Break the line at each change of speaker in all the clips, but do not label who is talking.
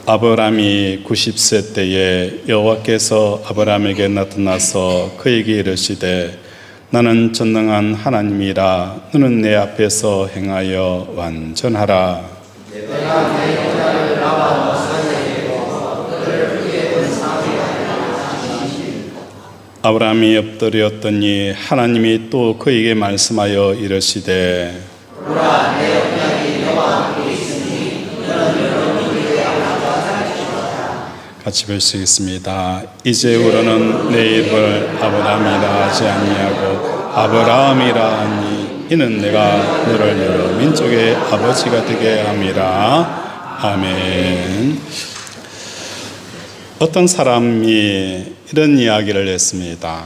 아브라함이 90세 때에 여호와께서 아브라함에게 나타나서 그에게 이르시되 나는 전능한 하나님이라 너는 내 앞에서 행하여 완전하라.
내가 내 여자를 나와 너에게서 그를 크게 번성하게 하리라.
아브라함이 엎드렸더니 하나님이 또 그에게 말씀하여 이르시되
보라 내 언약이 너와 함께 있으니 너는 여러분에게 아버지가 될 것이다.
같이 볼 수 있습니다. 이제후로는 내 이름을 아브라함이라 하지 아니하고 아브라함이라 하니 이는 내가 너를 여러 민족의 아버지가 되게 함이라. 아멘. 어떤 사람이 이런 이야기를 했습니다.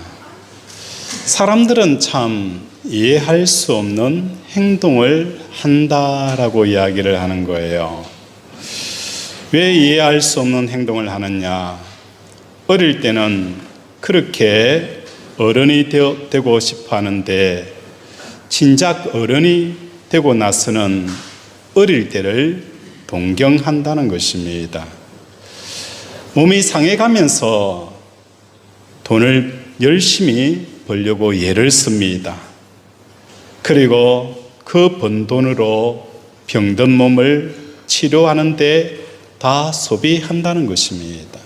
사람들은 참 이해할 수 없는 행동을 한다라고 이야기를 하는 거예요. 왜 이해할 수 없는 행동을 하느냐? 어릴 때는 그렇게 어른이 되고 싶어 하는데 진작 어른이 되고 나서는 어릴 때를 동경한다는 것입니다. 몸이 상해가면서 돈을 열심히 벌려고 애를 씁니다. 그리고 그 번 돈으로 병든 몸을 치료하는데 다 소비한다는 것입니다.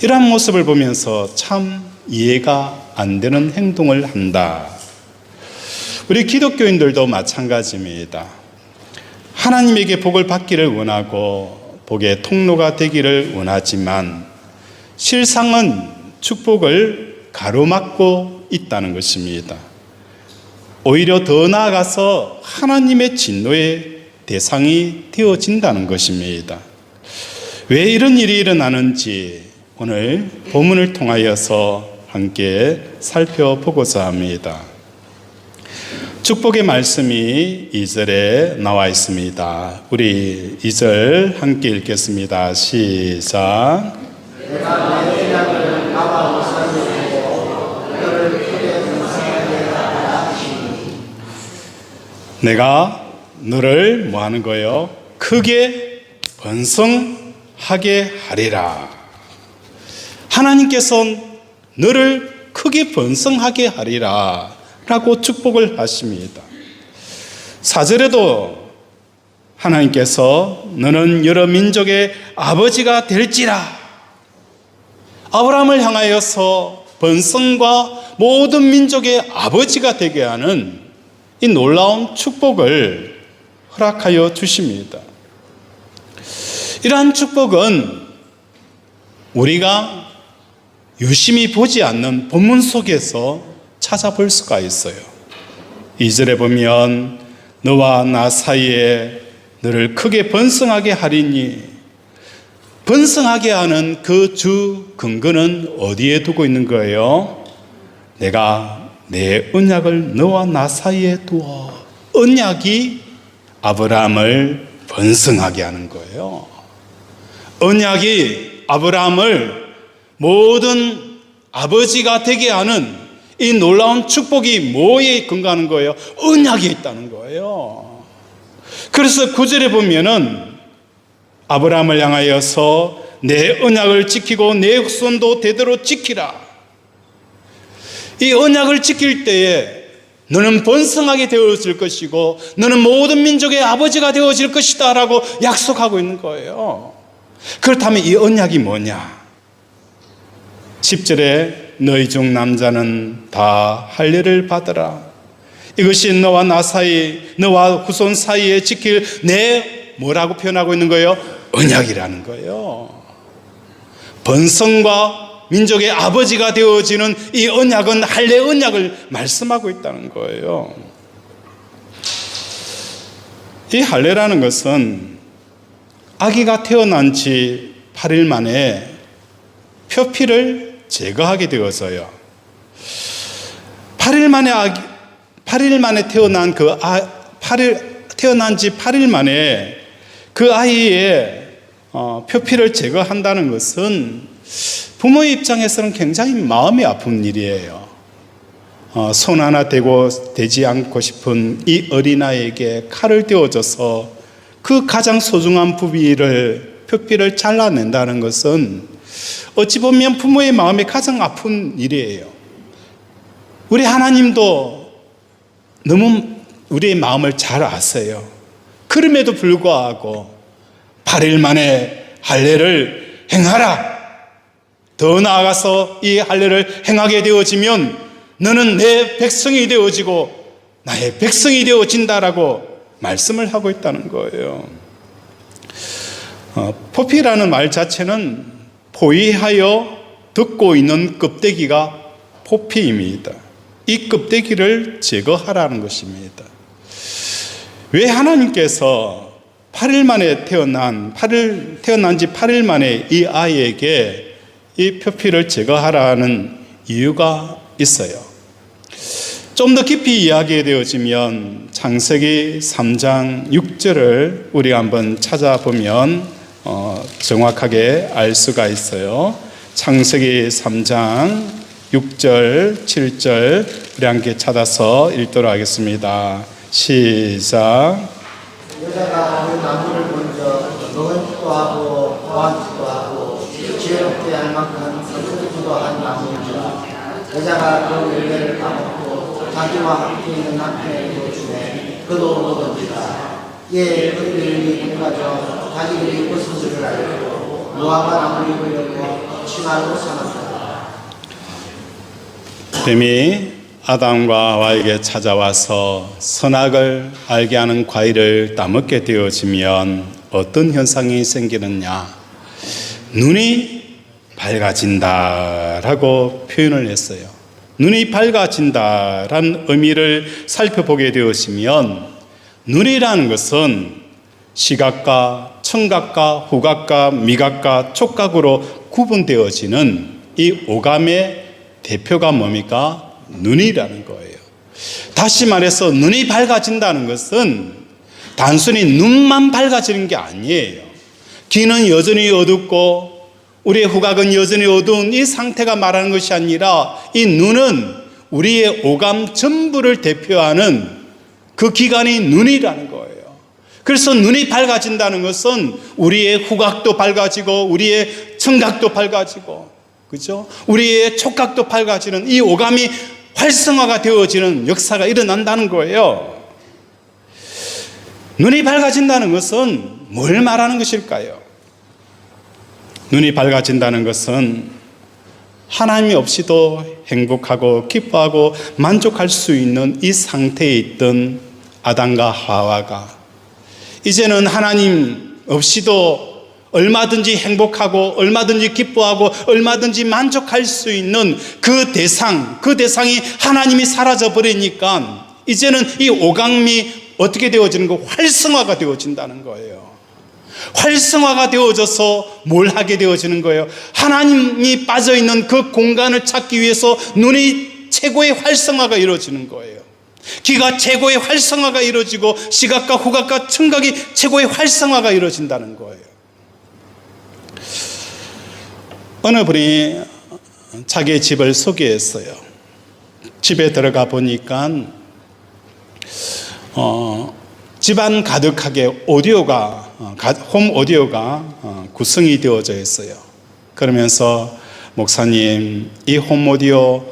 이러한 모습을 보면서 참 이해가 안 되는 행동을 한다. 우리 기독교인들도 마찬가지입니다. 하나님에게 복을 받기를 원하고 복의 통로가 되기를 원하지만 실상은 축복을 가로막고 있다는 것입니다. 오히려 더 나아가서 하나님의 진노의 대상이 되어진다는 것입니다. 왜 이런 일이 일어나는지 오늘 본문을 통하여서 함께 살펴보고자 합니다. 축복의 말씀이 2절에 나와 있습니다. 우리 2절 함께 읽겠습니다. 시작.
내가 내 언약을 나와 너에게서 그를 크게 번성하게 하리라.
내가 너를 뭐 하는 거예요? 크게 번성하게 하리라. 하나님께서 너를 크게 번성하게 하리라 라고 축복을 하십니다. 4절에도 하나님께서 너는 여러 민족의 아버지가 될지라. 아브라함을 향하여서 번성과 모든 민족의 아버지가 되게 하는 이 놀라운 축복을 허락하여 주십니다. 이러한 축복은 우리가 유심히 보지 않는 본문 속에서 찾아볼 수가 있어요. 2절에 보면 너와 나 사이에 너를 크게 번성하게 하리니, 번성하게 하는 그 주 근거는 어디에 두고 있는 거예요? 내가 내 언약을 너와 나 사이에 두어. 언약이 아브라함을 번성하게 하는 거예요. 언약이 아브라함을 모든 아버지가 되게 하는 이 놀라운 축복이 뭐에 근거하는 거예요? 언약에 있다는 거예요. 그래서 9절에 보면은 아브라함을 향하여서 내 언약을 지키고 내 후손도 대대로 지키라. 이 언약을 지킬 때에 너는 번성하게 되어질 것이고 너는 모든 민족의 아버지가 되어질 것이다 라고 약속하고 있는 거예요. 그렇다면 이 언약이 뭐냐? 10절에 너희 중 남자는 다 할례를 받으라. 이것이 너와 나 사이, 너와 후손 사이에 지킬 내 뭐라고 표현하고 있는 거예요? 언약이라는 거예요. 번성과 민족의 아버지가 되어지는 이 언약은 할례 언약을 말씀하고 있다는 거예요. 이 할례라는 것은 아기가 태어난 지 8일 만에 표피를 제거하게 되어서요. 8일 만에 태어난 지 8일 만에 그 아이의 표피를 제거한다는 것은 부모의 입장에서는 굉장히 마음이 아픈 일이에요. 손 하나 대지 않고 싶은 이 어린아이에게 칼을 떼어줘서 그 가장 소중한 부위를 표피를 잘라낸다는 것은 어찌 보면 부모의 마음이 가장 아픈 일이에요. 우리 하나님도 너무 우리의 마음을 잘 아세요. 그럼에도 불구하고 8일 만에 할례를 행하라. 더 나아가서 이 할례를 행하게 되어지면 너는 내 백성이 되어지고 나의 백성이 되어진다라고 말씀을 하고 있다는 거예요. 포피라는 말 자체는 포위하여 듣고 있는 껍데기가 포피입니다. 이 껍데기를 제거하라는 것입니다. 왜 하나님께서 8일 만에 태어난 지 8일 만에 이 아이에게 이 표피를 제거하라는 이유가 있어요. 좀 더 깊이 이야기해 되어지면 창세기 3장 6절을 우리가 한번 찾아보면 정확하게 알 수가 있어요. 창세기 3장 6절, 7절 우리 함께 찾아서 읽도록 하겠습니다. 시작.
여자가 그 나무를 먼저 먹은지도 하고 보안지도 하고 지혜롭게 할 만큼 크기도 한 나무인지라. 여자가 그 열매를 따먹고 자기와 함께 있는 남편에게 주매 그도 먹은지라. 예, 그들이 공가져 자기들이 벗은 줄을 알고 노아가 나무를 입으려고 치마로 삼았다.
뱀이 아담과 하와에게 찾아와서 선악을 알게 하는 과일을 따먹게 되어지면 어떤 현상이 생기느냐? 눈이 밝아진다라고 표현을 했어요. 눈이 밝아진다라는 의미를 살펴보게 되었으면 눈이라는 것은 시각과 청각과 후각과 미각과 촉각으로 구분되어지는 이 오감의 대표가 뭡니까? 눈이라는 거예요. 다시 말해서 눈이 밝아진다는 것은 단순히 눈만 밝아지는 게 아니에요. 귀는 여전히 어둡고 우리의 후각은 여전히 어두운 이 상태가 말하는 것이 아니라 이 눈은 우리의 오감 전부를 대표하는 그 기관이 눈이라는 거예요. 그래서 눈이 밝아진다는 것은 우리의 후각도 밝아지고 우리의 청각도 밝아지고 그죠? 우리의 촉각도 밝아지는 이 오감이 활성화가 되어지는 역사가 일어난다는 거예요. 눈이 밝아진다는 것은 뭘 말하는 것일까요? 눈이 밝아진다는 것은 하나님이 없이도 행복하고 기뻐하고 만족할 수 있는 이 상태에 있던 아담과 하와가 이제는 하나님 없이도 얼마든지 행복하고 얼마든지 기뻐하고 얼마든지 만족할 수 있는 그 대상이 하나님이 사라져 버리니까 이제는 이 오감이 어떻게 되어지는 거? 활성화가 되어진다는 거예요. 활성화가 되어져서 뭘 하게 되어지는 거예요? 하나님이 빠져있는 그 공간을 찾기 위해서 눈이 최고의 활성화가 이루어지는 거예요. 귀가 최고의 활성화가 이루어지고 시각과 후각과 청각이 최고의 활성화가 이루어진다는 거예요. 어느 분이 자기의 집을 소개했어요. 집에 들어가 보니까 집안 가득하게 오디오가 홈 오디오가 구성이 되어져 있어요. 그러면서 목사님, 이 홈 오디오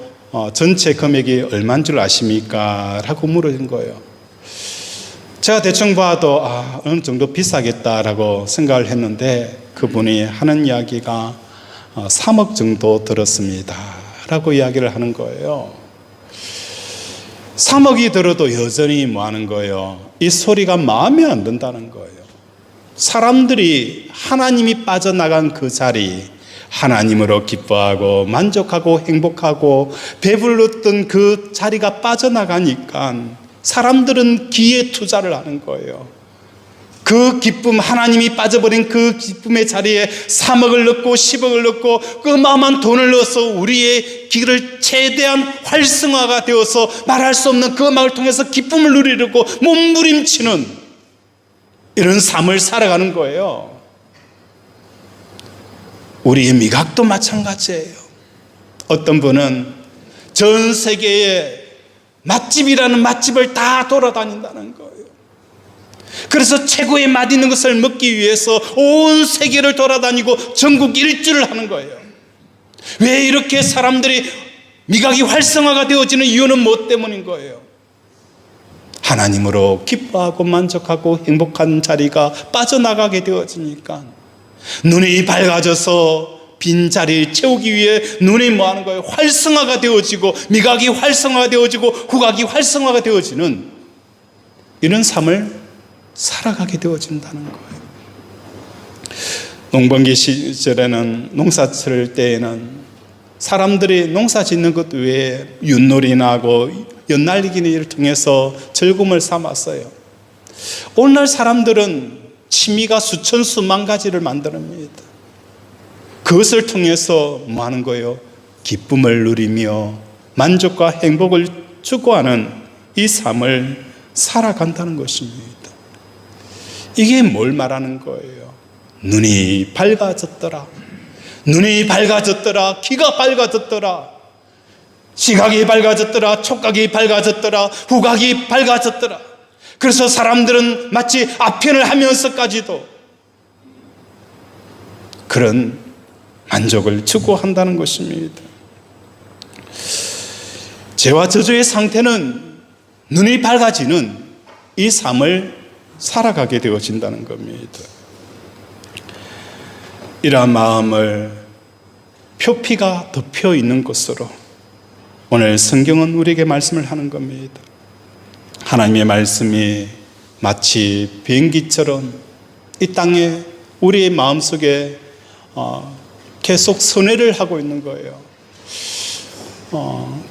전체 금액이 얼마인 줄 아십니까? 라고 물은 거예요. 제가 대충 봐도 어느 정도 비싸겠다라고 생각을 했는데 그분이 하는 이야기가 3억 정도 들었습니다 라고 이야기를 하는 거예요. 3억이 들어도 여전히 뭐 하는 거예요? 이 소리가 마음에 안 든다는 거예요. 사람들이 하나님이 빠져나간 그 자리, 하나님으로 기뻐하고 만족하고 행복하고 배불렀던 그 자리가 빠져나가니까 사람들은 기에 투자를 하는 거예요. 그 기쁨, 하나님이 빠져버린 그 기쁨의 자리에 3억을 넣고 10억을 넣고 어마어마한 돈을 넣어서 우리의 길을 최대한 활성화가 되어서 말할 수 없는 그 음악을 통해서 기쁨을 누리려고 몸부림치는 이런 삶을 살아가는 거예요. 우리의 미각도 마찬가지예요. 어떤 분은 전 세계에 맛집이라는 맛집을 다 돌아다닌다는 거예요. 그래서 최고의 맛있는 것을 먹기 위해서 온 세계를 돌아다니고 전국 일주를 하는 거예요. 왜 이렇게 사람들이 미각이 활성화가 되어지는 이유는 무엇 때문인 거예요? 하나님으로 기뻐하고 만족하고 행복한 자리가 빠져나가게 되어지니까 눈이 밝아져서 빈자리를 채우기 위해 눈이 뭐하는 거예요? 활성화가 되어지고 미각이 활성화가 되어지고 후각이 활성화가 되어지는 이런 삶을 살아가게 되어진다는 거예요. 농번기 시절에는 농사 칠 때에는 사람들이 농사 짓는 것 외에 윷놀이나 하고 연날리기를 통해서 즐거움을 삼았어요. 오늘날 사람들은 취미가 수천 수만 가지를 만듭니다. 그것을 통해서 뭐 하는 거예요? 기쁨을 누리며 만족과 행복을 추구하는 이 삶을 살아간다는 것입니다. 이게 뭘 말하는 거예요? 눈이 밝아졌더라. 눈이 밝아졌더라. 귀가 밝아졌더라. 시각이 밝아졌더라. 촉각이 밝아졌더라. 후각이 밝아졌더라. 그래서 사람들은 마치 아편을 하면서까지도 그런 만족을 추구한다는 것입니다. 죄와 저주의 상태는 눈이 밝아지는 이 삶을 살아가게 되어진다는 겁니다. 이러한 마음을 표피가 덮여 있는 것으로 오늘 성경은 우리에게 말씀을 하는 겁니다. 하나님의 말씀이 마치 비행기처럼 이 땅에 우리의 마음속에 계속 선회를 하고 있는 거예요.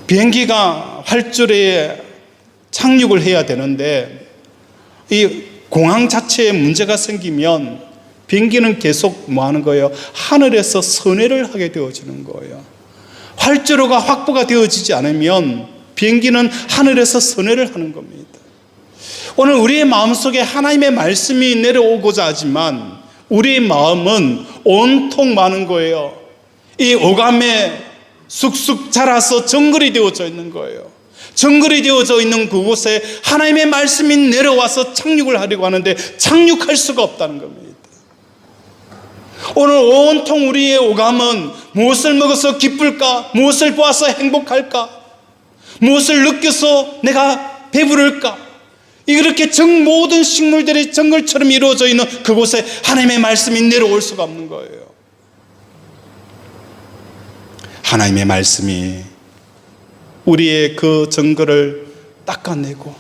비행기가 활주로에 착륙을 해야 되는데 이 공항 자체에 문제가 생기면 비행기는 계속 뭐 하는 거예요? 하늘에서 선회를 하게 되어지는 거예요. 활주로가 확보가 되어지지 않으면 비행기는 하늘에서 선회를 하는 겁니다. 오늘 우리의 마음속에 하나님의 말씀이 내려오고자 하지만 우리의 마음은 온통 많은 거예요. 이 오감에 쑥쑥 자라서 정글이 되어져 있는 거예요. 정글이 되어져 있는 그곳에 하나님의 말씀이 내려와서 착륙을 하려고 하는데 착륙할 수가 없다는 겁니다. 오늘 온통 우리의 오감은 무엇을 먹어서 기쁠까? 무엇을 보아서 행복할까? 무엇을 느껴서 내가 배부를까? 이렇게 모든 식물들이 정글처럼 이루어져 있는 그곳에 하나님의 말씀이 내려올 수가 없는 거예요. 하나님의 말씀이 우리의 그 정글을 닦아내고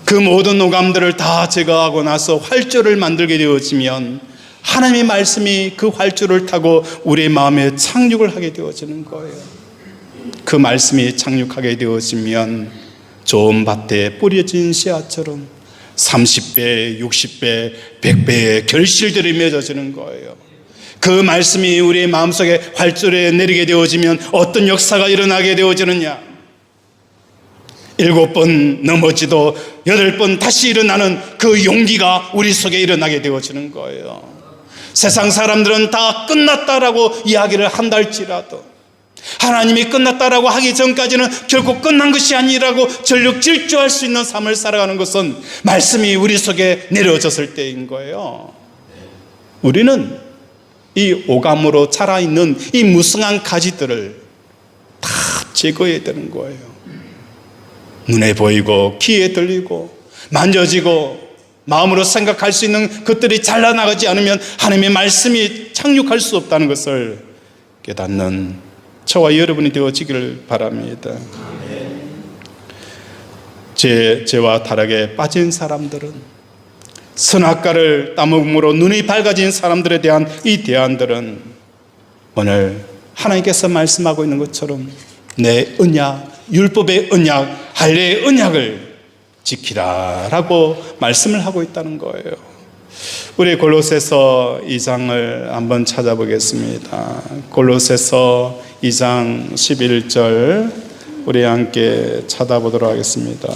그 모든 오감들을 다 제거하고 나서 활주를 만들게 되어지면 하나님의 말씀이 그 활주를 타고 우리의 마음에 착륙을 하게 되어지는 거예요. 그 말씀이 착륙하게 되어지면 좋은 밭에 뿌려진 씨앗처럼 30배, 60배, 100배의 결실들이 맺어지는 거예요. 그 말씀이 우리의 마음속에 활주로에 내리게 되어지면 어떤 역사가 일어나게 되어지느냐? 7번 넘어지도 8번 다시 일어나는 그 용기가 우리 속에 일어나게 되어지는 거예요. 세상 사람들은 다 끝났다라고 이야기를 한다 할지라도 하나님이 끝났다라고 하기 전까지는 결코 끝난 것이 아니라고 전력 질주할 수 있는 삶을 살아가는 것은 말씀이 우리 속에 내려졌을 때인 거예요. 우리는 이 오감으로 자라있는 이 무성한 가지들을 다 제거해야 되는 거예요. 눈에 보이고 귀에 들리고 만져지고 마음으로 생각할 수 있는 것들이 잘라나가지 않으면 하나님의 말씀이 착륙할 수 없다는 것을 깨닫는 저와 여러분이 되어지기를 바랍니다. 죄와 타락에 빠진 사람들은 선악과를 따먹음으로 눈이 밝아진 사람들에 대한 이 대안들은 오늘 하나님께서 말씀하고 있는 것처럼 내 언약, 율법의 언약, 할례의 언약을 지키라라고 말씀을 하고 있다는 거예요. 우리 골로새서 2장을 한번 찾아보겠습니다. 골로새서 2장 11절 우리 함께 찾아보도록 하겠습니다.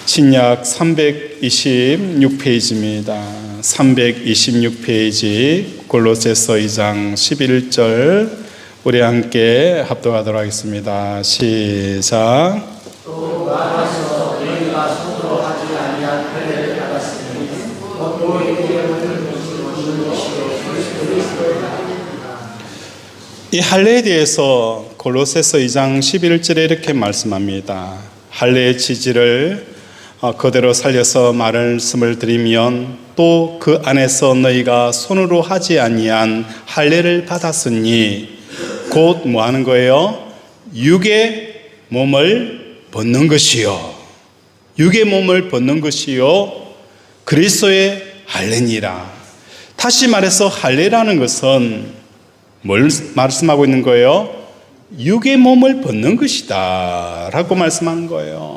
신약 326페이지입니다. 326페이지 골로새서 2장 11절 우리 함께 합독하도록 하겠습니다. 시작.
또 말하셔 너희가 손으로 하지 아니한 할례를 받았으니 곧 이름을 부르는 것이요 그리스도이라.
이 할례에 대해서 골로새서 2장 11절에 이렇게 말씀합니다. 할례의 취지를 그대로 살려서 말씀을 드리면 또 그 안에서 너희가 손으로 하지 아니한 할례를 받았으니 곧 뭐 하는 거예요? 육의 몸을 벗는 것이요. 육의 몸을 벗는 것이요. 그리스도의 할례니라. 다시 말해서 할례라는 것은 뭘 말씀하고 있는 거예요? 육의 몸을 벗는 것이다 라고 말씀하는 거예요.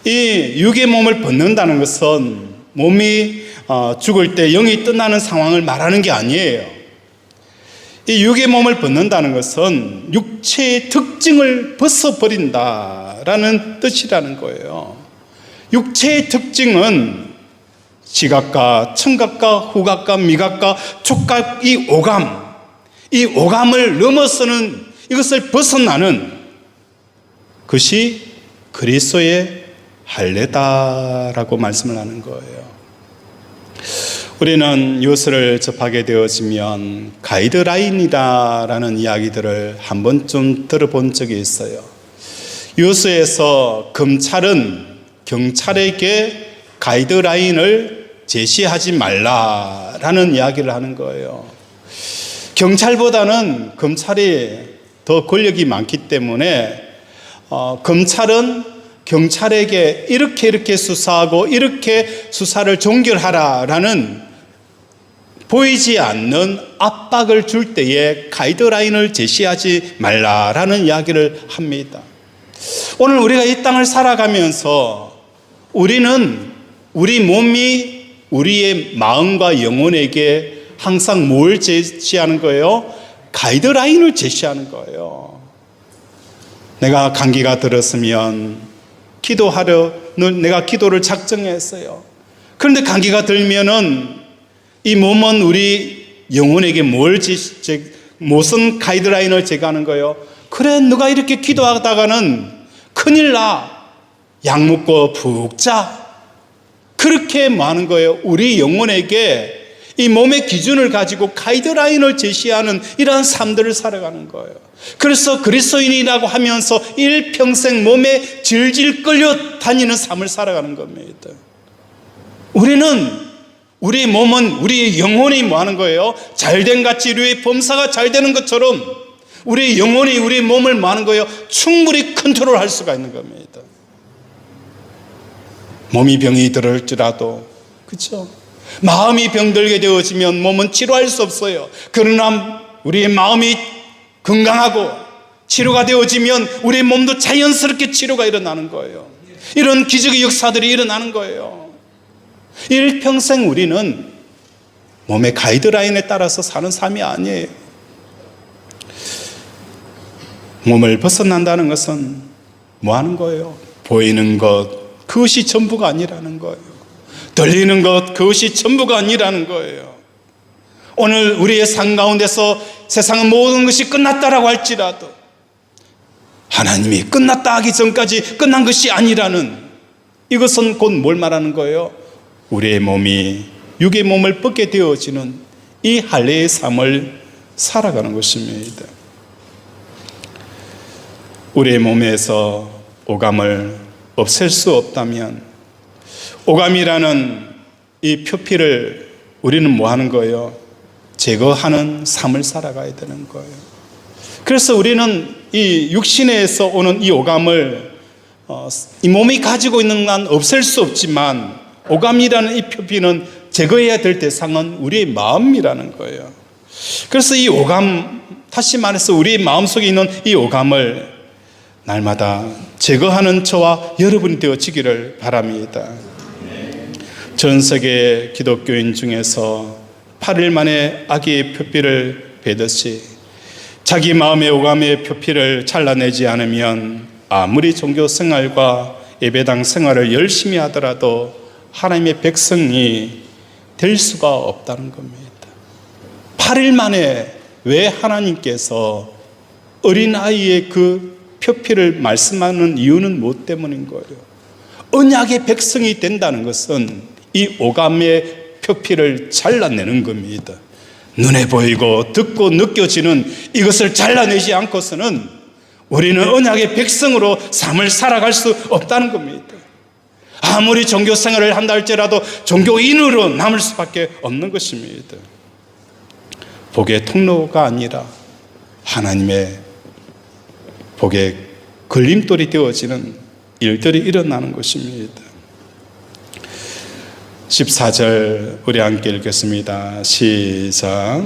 이 육의 몸을 벗는다는 것은 몸이 죽을 때 영이 떠나는 상황을 말하는 게 아니에요. 이 육의 몸을 벗는다는 것은 육체의 특징을 벗어버린다라는 뜻이라는 거예요. 육체의 특징은 시각과 청각과 후각과 미각과 촉각, 이 오감을 넘어서는 이것을 벗어나는 것이 그리스도의 할례다라고 말씀을 하는 거예요. 우리는 이것을 접하게 되어지면 가이드라인이라는 이야기들을 한 번쯤 들어본 적이 있어요. 유수에서 검찰은 경찰에게 가이드라인을 제시하지 말라라는 이야기를 하는 거예요. 경찰보다는 검찰이 더 권력이 많기 때문에 검찰은 경찰에게 이렇게 수사하고 이렇게 수사를 종결하라라는 보이지 않는 압박을 줄 때에 가이드라인을 제시하지 말라라는 이야기를 합니다. 오늘 우리가 이 땅을 살아가면서 우리는 우리 몸이 우리의 마음과 영혼에게 항상 뭘 제시하는 거예요? 가이드라인을 제시하는 거예요. 내가 감기가 들었으면 내가 기도를 작정했어요. 그런데 감기가 들면은 이 몸은 우리 영혼에게 무슨 가이드라인을 제시하는 거예요? 그래, 너가 이렇게 기도하다가는 큰일 나. 약 먹고 푹 자. 그렇게 하는 거예요. 우리 영혼에게 이 몸의 기준을 가지고 가이드라인을 제시하는 이러한 삶들을 살아가는 거예요. 그래서 그리스도인이라고 하면서 일평생 몸에 질질 끌려 다니는 삶을 살아가는 겁니다. 우리 몸은 우리 영혼이 뭐 하는 거예요? 잘된 같이 우리의 범사가 잘 되는 것처럼 우리 영혼이 우리 몸을 뭐 하는 거예요? 충분히 컨트롤할 수가 있는 겁니다. 몸이 병이 들을지라도, 그렇죠? 마음이 병들게 되어지면 몸은 치료할 수 없어요. 그러나 우리의 마음이 건강하고 치료가 되어지면 우리의 몸도 자연스럽게 치료가 일어나는 거예요. 이런 기적의 역사들이 일어나는 거예요. 일평생 우리는 몸의 가이드라인에 따라서 사는 삶이 아니에요. 몸을 벗어난다는 것은 뭐 하는 거예요? 보이는 것, 그것이 전부가 아니라는 거예요. 들리는 것, 그것이 전부가 아니라는 거예요. 오늘 우리의 삶 가운데서 세상은 모든 것이 끝났다라고 할지라도 하나님이 끝났다 하기 전까지 끝난 것이 아니라는, 이것은 곧 뭘 말하는 거예요? 우리의 몸이 육의 몸을 벗게 되어지는 이 할례의 삶을 살아가는 것입니다. 우리의 몸에서 오감을 없앨 수 없다면 오감이라는 이 표피를 우리는 뭐 하는 거예요? 제거하는 삶을 살아가야 되는 거예요. 그래서 우리는 이 육신에서 오는 이 오감을 이 몸이 가지고 있는 건 없앨 수 없지만 오감이라는 이 표피는 제거해야 될 대상은 우리의 마음이라는 거예요. 그래서 이 오감, 다시 말해서 우리의 마음속에 있는 이 오감을 날마다 제거하는 저와 여러분이 되어지기를 바랍니다. 전 세계 기독교인 중에서 8일 만에 아기의 표피를 베듯이 자기 마음의 오감의 표피를 잘라내지 않으면 아무리 종교 생활과 예배당 생활을 열심히 하더라도 하나님의 백성이 될 수가 없다는 겁니다. 8일 만에 왜 하나님께서 어린아이의 그 표피를 말씀하는 이유는 무엇 때문인 거예요? 언약의 백성이 된다는 것은 이 오감의 표피를 잘라내는 겁니다. 눈에 보이고 듣고 느껴지는 이것을 잘라내지 않고서는 우리는 언약의 백성으로 삶을 살아갈 수 없다는 겁니다. 아무리 종교 생활을 한다 할지라도 종교인으로 남을 수밖에 없는 것입니다. 복의 통로가 아니라 하나님의 복의 걸림돌이 되어지는 일들이 일어나는 것입니다. 14절 우리 함께 읽겠습니다. 시작.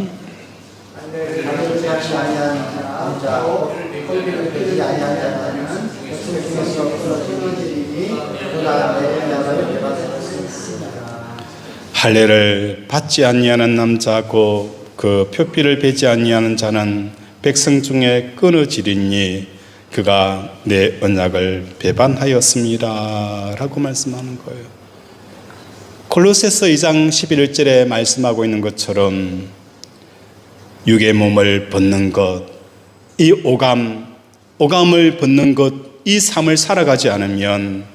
할례를 받지 아니하는 남자고 그 표피를 베지 아니하는 자는 백성 중에 끊어지리니 그가 내 언약을 배반하였습니다 라고 말씀하는 거예요. 골로새서 2장 11절에 말씀하고 있는 것처럼 육의 몸을 벗는 것, 이 오감을 벗는 것, 이 삶을 살아가지 않으면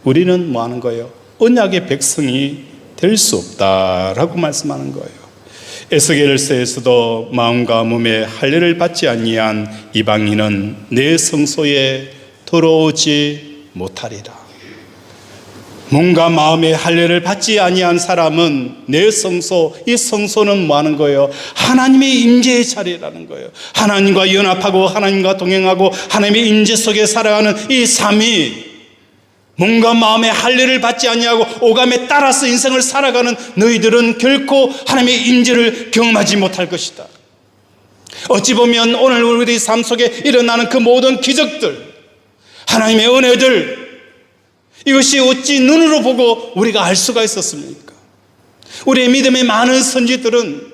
우리는 뭐 하는 거예요? 언약의 백성이 될 수 없다라고 말씀하는 거예요. 에스겔서에서도 마음과 몸에 할례를 받지 아니한 이방인은 내 성소에 들어오지 못하리라. 몸과 마음의 할례를 받지 아니한 사람은 내 성소, 이 성소는 뭐 하는 거예요? 하나님의 임재의 자리라는 거예요. 하나님과 연합하고 하나님과 동행하고 하나님의 임재 속에 살아가는 이 삶이 몸과 마음의 할례를 받지 아니하고 오감에 따라서 인생을 살아가는 너희들은 결코 하나님의 임재를 경험하지 못할 것이다. 어찌 보면 오늘 우리 삶 속에 일어나는 그 모든 기적들, 하나님의 은혜들, 이것이 어찌 눈으로 보고 우리가 알 수가 있었습니까? 우리의 믿음의 많은 선지들은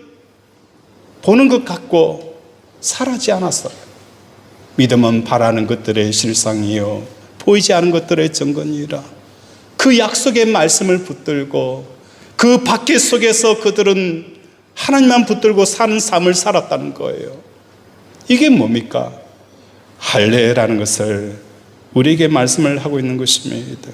보는 것 같고 살아지 않았어요. 믿음은 바라는 것들의 실상이요 보이지 않은 것들의 증거니라. 그 약속의 말씀을 붙들고 그 박해 속에서 그들은 하나님만 붙들고 사는 삶을 살았다는 거예요. 이게 뭡니까? 할례라는 것을 우리에게 말씀을 하고 있는 것입니다.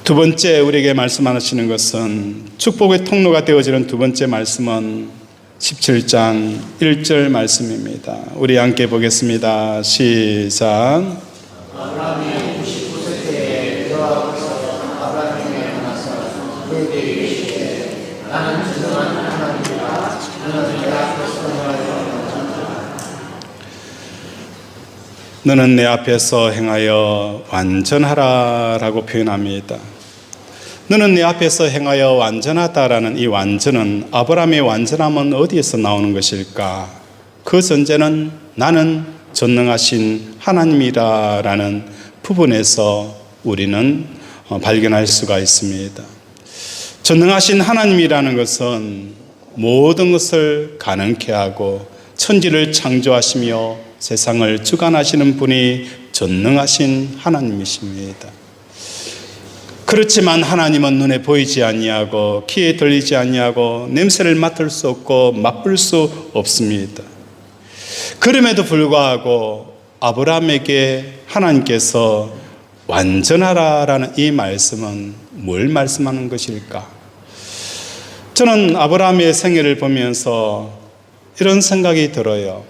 두 번째 우리에게 말씀하시는 것은 축복의 통로가 되어지는 두 번째 말씀은 17장 1절 말씀입니다. 우리 함께 보겠습니다. 시작. 아브라함이 99세 때에 여호와께서 아브라함에게 나타나서 그에게 이르시되 나는 진정한 하나님이라 너는 내 앞에서 너는 내 앞에서 행하여 완전하라라고 표현합니다. 너는 내 앞에서 행하여 완전하다라는 이 완전은 아브라함의 완전함은 어디에서 나오는 것일까? 그 전제는 나는 전능하신 하나님이라는 부분에서 우리는 발견할 수가 있습니다. 전능하신 하나님이라는 것은 모든 것을 가능케 하고 천지를 창조하시며 세상을 주관하시는 분이 전능하신 하나님이십니다. 그렇지만 하나님은 눈에 보이지 아니하고 귀에 들리지 아니하고 냄새를 맡을 수 없고 맛볼 수 없습니다. 그럼에도 불구하고 아브라함에게 하나님께서 완전하라라는 이 말씀은 뭘 말씀하는 것일까? 저는 아브라함의 생애를 보면서 이런 생각이 들어요.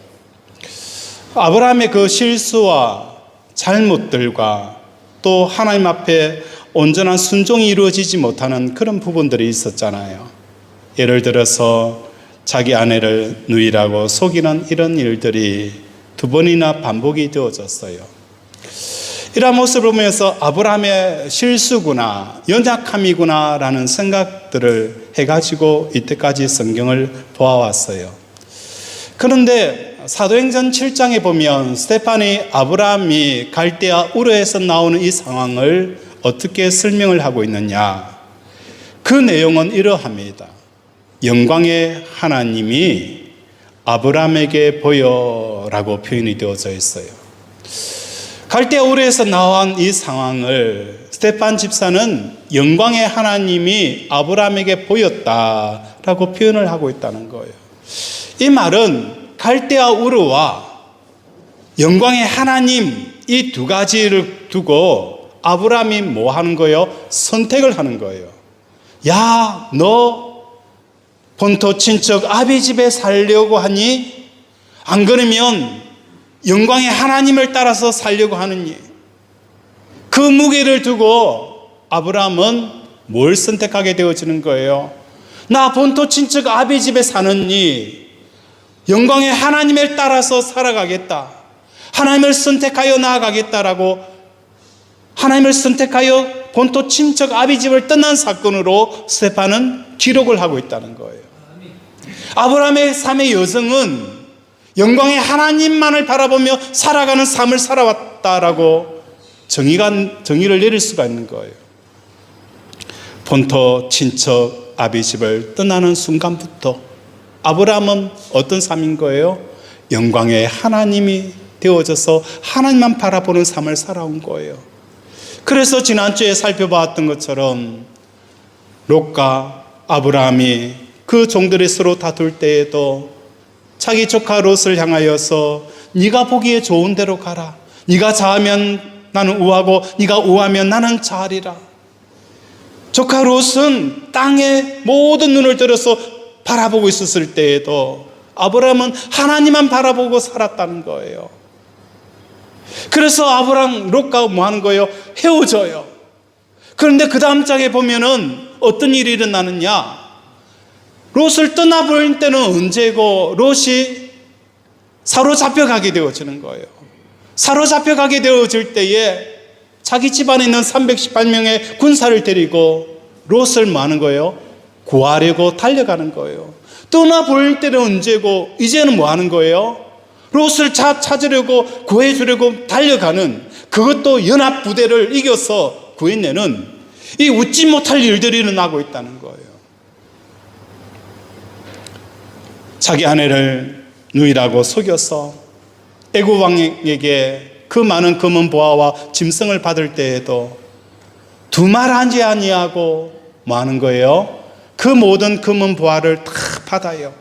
아브라함의 그 실수와 잘못들과 또 하나님 앞에 온전한 순종이 이루어지지 못하는 그런 부분들이 있었잖아요. 예를 들어서 자기 아내를 누이라고 속이는 이런 일들이 두 번이나 반복이 되어졌어요. 이러한 모습을 보면서 아브라함의 실수구나, 연약함이구나 라는 생각들을 해가지고 이때까지 성경을 보아왔어요. 그런데 사도행전 7장에 보면 스데반이 아브라함이 갈대아 우르에서 나오는 이 상황을 어떻게 설명을 하고 있느냐? 그 내용은 이러합니다. 영광의 하나님이 아브라함에게 보여라고 표현이 되어져 있어요. 갈대아 우르에서 나온 이 상황을 스데반 집사는 영광의 하나님이 아브라함에게 보였다라고 표현을 하고 있다는 거예요. 이 말은 갈대아 우르와 영광의 하나님 이 두 가지를 두고 아브라함이 뭐 하는 거예요? 선택을 하는 거예요. 야, 너 본토 친척 아비 집에 살려고 하니? 안 그러면 영광의 하나님을 따라서 살려고 하느니? 그 무게를 두고 아브라함은 뭘 선택하게 되어지는 거예요? 나 본토 친척 아비 집에 사느니 영광의 하나님을 따라서 살아가겠다. 하나님을 선택하여 나아가겠다라고 하나님을 선택하여 본토 친척 아비 집을 떠난 사건으로 스데반은 기록을 하고 있다는 거예요. 아브라함의 삶의 여정은 영광의 하나님만을 바라보며 살아가는 삶을 살아왔다라고 정의를 내릴 수가 있는 거예요. 본토 친척 아비 집을 떠나는 순간부터 아브라함은 어떤 삶인 거예요? 영광의 하나님이 되어져서 하나님만 바라보는 삶을 살아온 거예요. 그래서 지난주에 살펴봤던 것처럼 롯과 아브라함이 그 종들이 서로 다툴 때에도 자기 조카 롯을 향하여서 네가 보기에 좋은 대로 가라. 네가 좌하면 나는 우하고 네가 우하면 나는 좌하리라. 조카 롯은 땅에 모든 눈을 들여서 바라보고 있었을 때에도 아브라함은 하나님만 바라보고 살았다는 거예요. 그래서 아브라함 롯과 뭐 하는 거예요? 헤어져요. 그런데 그 다음 장에 보면은 어떤 일이 일어나느냐? 롯을 떠나버릴 때는 언제고 롯이 사로잡혀가게 되어지는 거예요. 사로잡혀가게 되어질 때에 자기 집안에 있는 318명의 군사를 데리고 롯을 뭐 하는 거예요? 구하려고 달려가는 거예요. 떠나버릴 때는 언제고 이제는 뭐 하는 거예요? 롯을 찾으려고 구해주려고 달려가는, 그것도 연합부대를 이겨서 구해내는 이 웃지 못할 일들이 일어나고 있다는 거예요. 자기 아내를 누이라고 속여서 애굽 왕에게 그 많은 금은 보화와 짐승을 받을 때에도 두말하지 아니하고 뭐 하는 거예요? 그 모든 금은 보화를 다 받아요.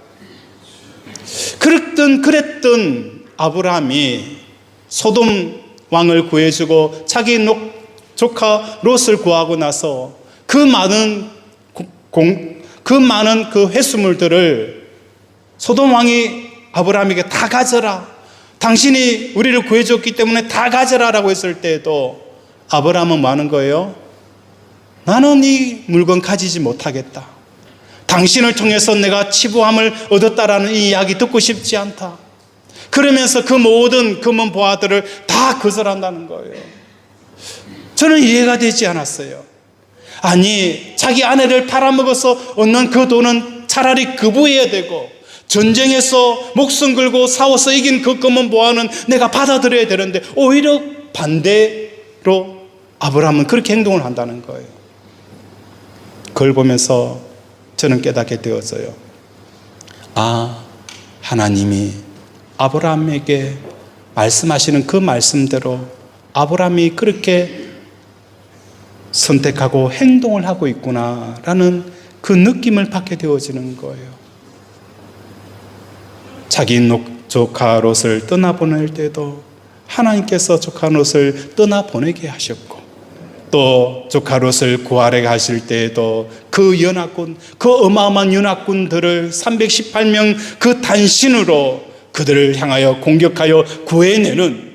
그랬던 아브라함이 소돔 왕을 구해주고 자기 조카 롯을 구하고 나서 그 많은 그 회수물들을 소돔 왕이 아브라함에게 다 가져라. 당신이 우리를 구해줬기 때문에 다 가져라라고 했을 때에도 아브라함은 뭐 하는 거예요? 나는 이 물건 가지지 못하겠다. 당신을 통해서 내가 치부함을 얻었다라는 이 이야기 듣고 싶지 않다. 그러면서 그 모든 금은 보화들을 다 거절한다는 거예요. 저는 이해가 되지 않았어요. 아니, 자기 아내를 팔아먹어서 얻는 그 돈은 차라리 거부해야 되고, 전쟁에서 목숨 걸고 싸워서 이긴 그 금은 보화는 내가 받아들여야 되는데 오히려 반대로 아브라함은 그렇게 행동을 한다는 거예요. 그걸 보면서 저는 깨닫게 되어져요. 아, 하나님이 아브라함에게 말씀하시는 그 말씀대로 아브라함이 그렇게 선택하고 행동을 하고 있구나라는 그 느낌을 받게 되어지는 거예요. 자기 조카 롯을 떠나보낼 때도 하나님께서 조카 롯을 떠나보내게 하셨고, 또 조카 롯을 구하러 가실 때에도 그 연합군, 그 어마어마한 연합군들을 318명 그 단신으로 그들을 향하여 공격하여 구해내는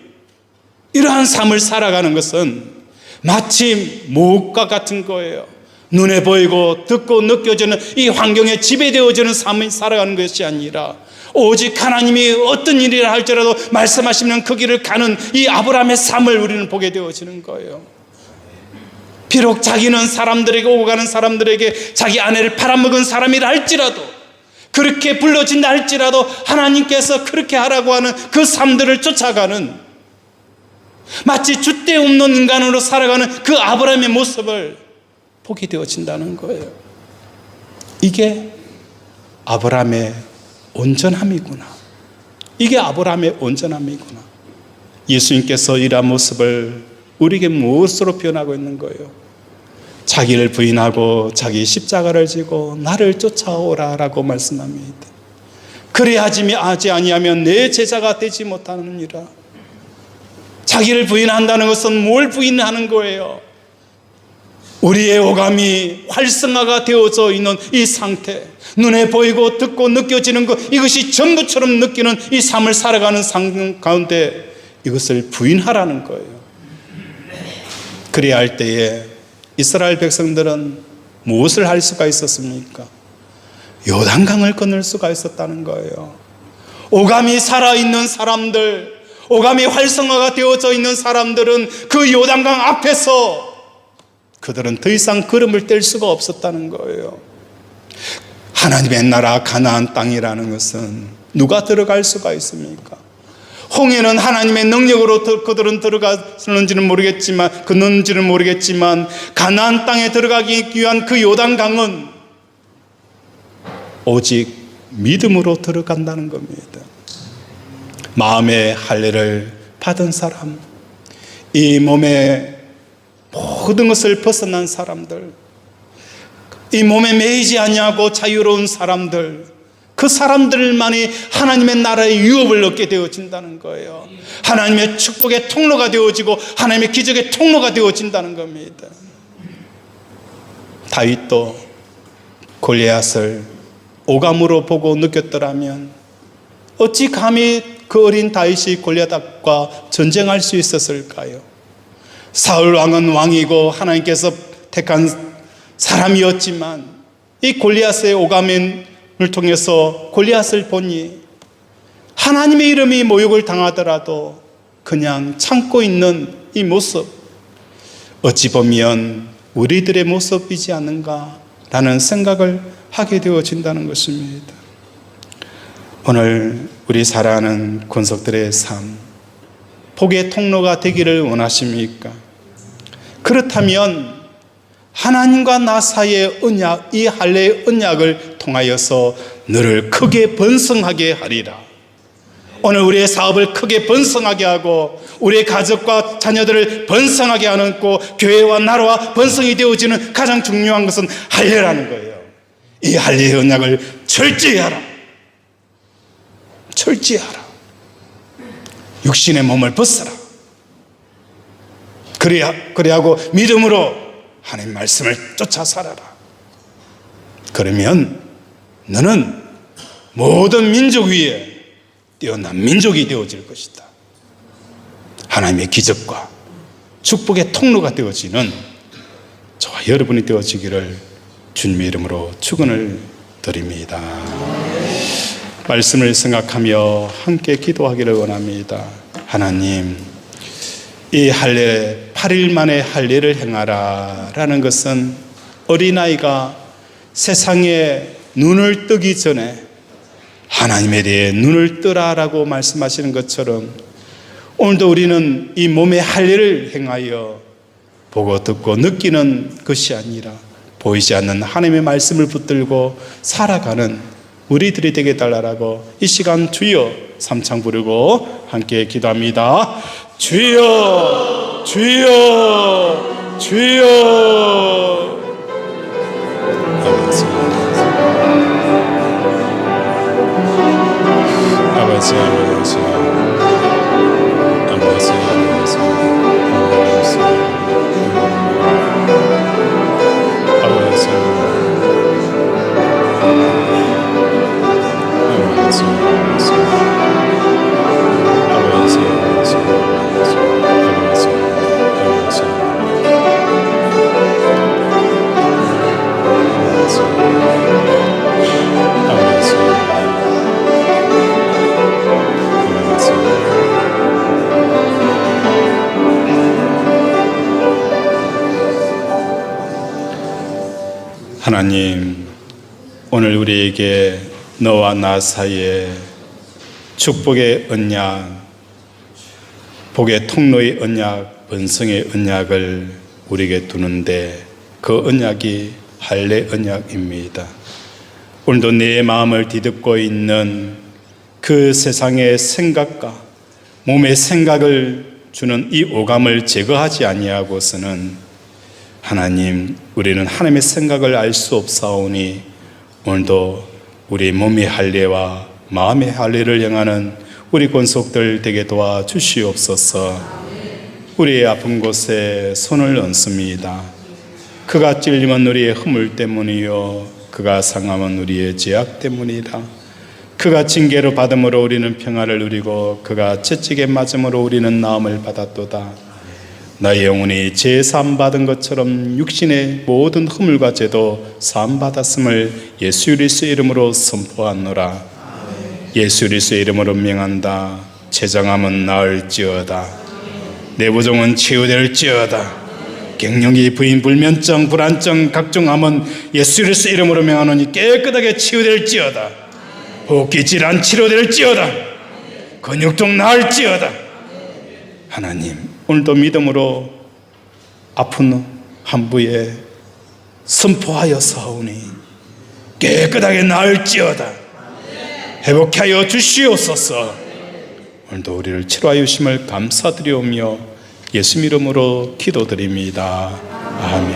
이러한 삶을 살아가는 것은 마치 무엇과 같은 거예요. 눈에 보이고 듣고 느껴지는 이 환경에 지배되어지는 삶을 살아가는 것이 아니라 오직 하나님이 어떤 일이라 할지라도 말씀하시는 그 길을 가는 이 아브라함의 삶을 우리는 보게 되어지는 거예요. 비록 자기는 사람들에게, 오고 가는 사람들에게 자기 아내를 팔아먹은 사람이라 할지라도, 그렇게 불러진다 할지라도 하나님께서 그렇게 하라고 하는 그 삶들을 쫓아가는, 마치 줏대 없는 인간으로 살아가는 그 아브라함의 모습을 보게 되어진다는 거예요. 이게 아브라함의 온전함이구나. 이게 아브라함의 온전함이구나. 예수님께서 이러한 모습을 우리에게 무엇으로 표현하고 있는 거예요? 자기를 부인하고 자기 십자가를 지고 나를 쫓아오라라고 말씀합니다. 그리하지 아니하면 내 제자가 되지 못하느니라. 자기를 부인한다는 것은 뭘 부인하는 거예요? 우리의 오감이 활성화가 되어져 있는 이 상태, 눈에 보이고 듣고 느껴지는 것, 이것이 전부처럼 느끼는 이 삶을 살아가는 상황 가운데 이것을 부인하라는 거예요. 그래야 할 때에 이스라엘 백성들은 무엇을 할 수가 있었습니까? 요단강을 건널 수가 있었다는 거예요. 오감이 살아있는 사람들, 오감이 활성화가 되어져 있는 사람들은 그 요단강 앞에서 그들은 더 이상 걸음을 뗄 수가 없었다는 거예요. 하나님의 나라 가나안 땅이라는 것은 누가 들어갈 수가 있습니까? 홍해는 하나님의 능력으로 그들은 들어갔는지는 모르겠지만 가나안 땅에 들어가기 위한 그 요단강은 오직 믿음으로 들어간다는 겁니다. 마음의 할례를 받은 사람, 이 몸의 모든 것을 벗어난 사람들, 이 몸에 매이지 아니하고 자유로운 사람들, 그 사람들만이 하나님의 나라의 유업을 얻게 되어진다는 거예요. 하나님의 축복의 통로가 되어지고 하나님의 기적의 통로가 되어진다는 겁니다. 다윗도 골리앗을 오감으로 보고 느꼈더라면 어찌 감히 그 어린 다윗이 골리앗과 전쟁할 수 있었을까요? 사울 왕은 왕이고 하나님께서 택한 사람이었지만 이 골리앗의 오감을 통해서 골리앗을 보니 하나님의 이름이 모욕을 당하더라도 그냥 참고 있는 이 모습, 어찌 보면 우리들의 모습이지 않는가라는 생각을 하게 되어진다는 것입니다. 오늘 우리 살아가는 권속들의 삶, 복의 통로가 되기를 원하십니까? 그렇다면 하나님과 나 사이의 언약, 이 할례의 언약을 통하여서 너를 크게 번성하게 하리라. 오늘 우리의 사업을 크게 번성하게 하고 우리의 가족과 자녀들을 번성하게 하는 고 교회와 나라와 번성이 되어지는 가장 중요한 것은 할례라는 거예요. 이 할례의 언약을 철저히 하라. 철저히 하라. 육신의 몸을 벗어라. 그래하고 믿음으로 하나님 말씀을 쫓아 살아라. 그러면 너는 모든 민족 위에 뛰어난 민족이 되어질 것이다. 하나님의 기적과 축복의 통로가 되어지는 저와 여러분이 되어지기를 주님의 이름으로 축원을 드립니다. 말씀을 생각하며 함께 기도하기를 원합니다. 하나님, 이 할례 8일 만에 할례를 행하라 라는 것은 어린아이가 세상에 눈을 뜨기 전에 하나님에 대해 눈을 뜨라라고 말씀하시는 것처럼 오늘도 우리는 이 몸의 할례를 행하여 보고 듣고 느끼는 것이 아니라 보이지 않는 하나님의 말씀을 붙들고 살아가는 우리들이 되게 달라라고 이 시간 주여 삼창 부르고 함께 기도합니다. 주여, 주여, 주여. 아버지, 아버지, 아버지, 하나님, 오늘 우리에게 너와 나 사이에 축복의 언약, 복의 통로의 언약, 번성의 언약을 우리에게 두는데 그 언약이 할례 언약입니다. 오늘도 내 마음을 뒤덮고 있는 그 세상의 생각과 몸의 생각을 주는 이 오감을 제거하지 아니하고서는 하나님, 우리는 하나님의 생각을 알 수 없사오니 오늘도 우리 몸의 할례와 마음의 할례를 향하는 우리 권속들 되게 도와주시옵소서. 우리의 아픈 곳에 손을 얹습니다. 그가 찔림은 우리의 허물 때문이요 그가 상함은 우리의 죄악 때문이다. 그가 징계로 받음으로 우리는 평화를 누리고 그가 채찍에 맞음으로 우리는 나음을 받았도다. 나의 영혼이 죄 사함 받은 것처럼 육신의 모든 허물과 죄도 사함 받았음을 예수 그리스도의 이름으로 선포하노라. 예수 그리스도의 이름으로 명한다. 재장함은 나을지어다. 내 부종은 치유될지어다. 갱년기, 부인, 불면증, 불안증, 각종 암은 예수 그리스도의 이름으로 명하노니 깨끗하게 치유될지어다. 호흡기 질환 치료될지어다. 근육통 나을지어다. 하나님, 오늘도 믿음으로 아픈 한부에 선포하여 사오니 깨끗하게 나을지어다. 회복케 하여 주시옵소서. 오늘도 우리를 치료하여 주심을 감사드리오며 예수 이름으로 기도드립니다. 아멘.